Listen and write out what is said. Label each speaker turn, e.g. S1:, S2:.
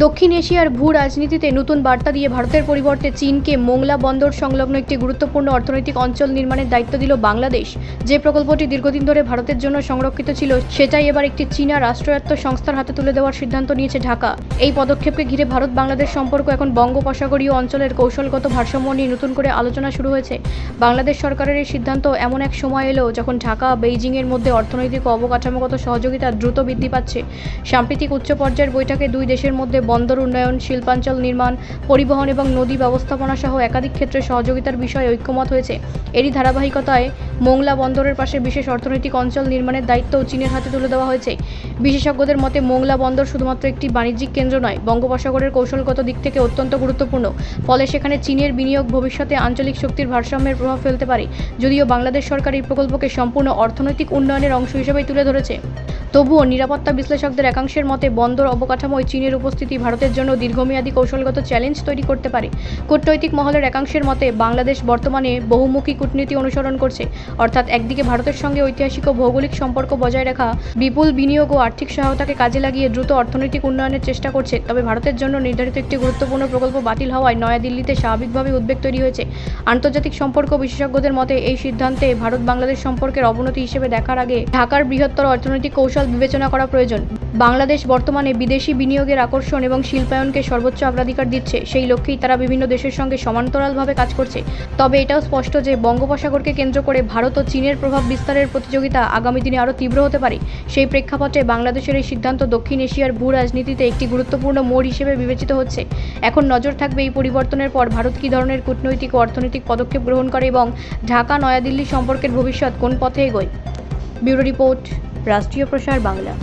S1: দক্ষিণ এশিয়ার ভূ রাজনীতিতে নতুন বার্তা দিয়ে ভারতের পরিবর্তে চীনকে মোংলা বন্দর সংলগ্ন একটি গুরুত্বপূর্ণ অর্থনৈতিক অঞ্চল নির্মাণের দায়িত্ব দিল বাংলাদেশ। যে প্রকল্পটি দীর্ঘদিন ধরে ভারতের জন্য সংরক্ষিত ছিল, সেটাই এবার একটি চীনা রাষ্ট্রায়ত্ত সংস্থার হাতে তুলে দেওয়ার সিদ্ধান্ত নিয়েছে ঢাকা। এই পদক্ষেপকে ঘিরে ভারত বাংলাদেশ সম্পর্ক এখন বঙ্গোপসাগরীয় অঞ্চলের কৌশলগত ভারসাম্য নিয়ে নতুন করে আলোচনা শুরু হয়েছে। বাংলাদেশ সরকারের এই সিদ্ধান্ত এমন এক সময় এলো যখন ঢাকা বেইজিংয়ের মধ্যে অর্থনৈতিক ও অবকাঠামোগত সহযোগিতা দ্রুত বৃদ্ধি পাচ্ছে। সাম্প্রতিক উচ্চ পর্যায়ের বৈঠকে দুই দেশের মধ্যে বন্দর উন্নয়ন, শিল্পাঞ্চল নির্মাণ, পরিবহন এবং নদী ব্যবস্থাপনা সহ একাধিক ক্ষেত্রে সহযোগিতার বিষয়ে ঐক্যমত হয়েছে। এরই ধারাবাহিকতায় মোংলা বন্দরের পাশে বিশেষ অর্থনৈতিক অঞ্চল নির্মাণের দায়িত্বও চীনের হাতে তুলে দেওয়া হয়েছে। বিশেষজ্ঞদের মতে মোংলা বন্দর শুধুমাত্র একটি বাণিজ্যিক কেন্দ্র নয়, বঙ্গোপসাগরের কৌশলগত দিক থেকে অত্যন্ত গুরুত্বপূর্ণ। ফলে সেখানে চীনের বিনিয়োগ ভবিষ্যতে আঞ্চলিক শক্তির ভারসাম্যের প্রভাব ফেলতে পারে। যদিও বাংলাদেশ সরকার এই প্রকল্পকে সম্পূর্ণ অর্থনৈতিক উন্নয়নের অংশ হিসেবেই তুলে ধরেছে, তবুও নিরাপত্তা বিশ্লেষকদের একাংশের মতে বন্দর অবকাঠামোয় চীনের উপস্থিতি ভারতের জন্য দীর্ঘমেয়াদী কৌশলগত চ্যালেঞ্জ তৈরি করতে পারে। কূটনৈতিক মহলের একাংশের মতে বাংলাদেশ বর্তমানে বহুমুখী কূটনীতি অনুসরণ করছে, অর্থাৎ একদিকে ভারতের সঙ্গে ঐতিহাসিক ও ভৌগোলিক সম্পর্ক বজায় রাখা, বিপুল বিনিয়োগ ও আর্থিক সহায়তাকে কাজে লাগিয়ে দ্রুত অর্থনৈতিক উন্নয়নের চেষ্টা করছে। তবে ভারতের জন্য নির্ধারিত একটি গুরুত্বপূর্ণ প্রকল্প বাতিল হওয়ায় নয়াদিল্লিতে স্বাভাবিকভাবে উদ্বেগ তৈরি হয়েছে। আন্তর্জাতিক সম্পর্ক বিশেষজ্ঞদের মতে এই সিদ্ধান্তে ভারত বাংলাদেশ সম্পর্কের অবনতি হিসেবে দেখার আগে ঢাকার বৃহত্তর অর্থনৈতিক কৌশল বিবেচনা করা প্রয়োজন। বাংলাদেশ বর্তমানে বিদেশি বিনিয়োগের আকর্ষণ এবং শিল্পায়নকে সর্বোচ্চ অগ্রাধিকার দিচ্ছে। সেই লক্ষ্যেই তারা বিভিন্ন দেশের সঙ্গে সমান্তরালভাবে কাজ করছে। তবে এটাও স্পষ্ট যে বঙ্গোপসাগরকে কেন্দ্র করে ভারত ও চীনের প্রভাব বিস্তারের প্রতিযোগিতা আগামী দিনে আরও তীব্র হতে পারে। সেই প্রেক্ষাপটে বাংলাদেশের এই সিদ্ধান্ত দক্ষিণ এশিয়ার ভূ রাজনীতিতে একটি গুরুত্বপূর্ণ মোড় হিসেবে বিবেচিত হচ্ছে। এখন নজর থাকবে এই পরিবর্তনের পর ভারত কী ধরনের কূটনৈতিক ও অর্থনৈতিক পদক্ষেপ গ্রহণ করে এবং ঢাকা নয়াদিল্লি সম্পর্কের ভবিষ্যৎ কোন পথে এগোয়। ব্যুরো রিপোর্ট, রাষ্ট্রীয় প্রসার বাংলা।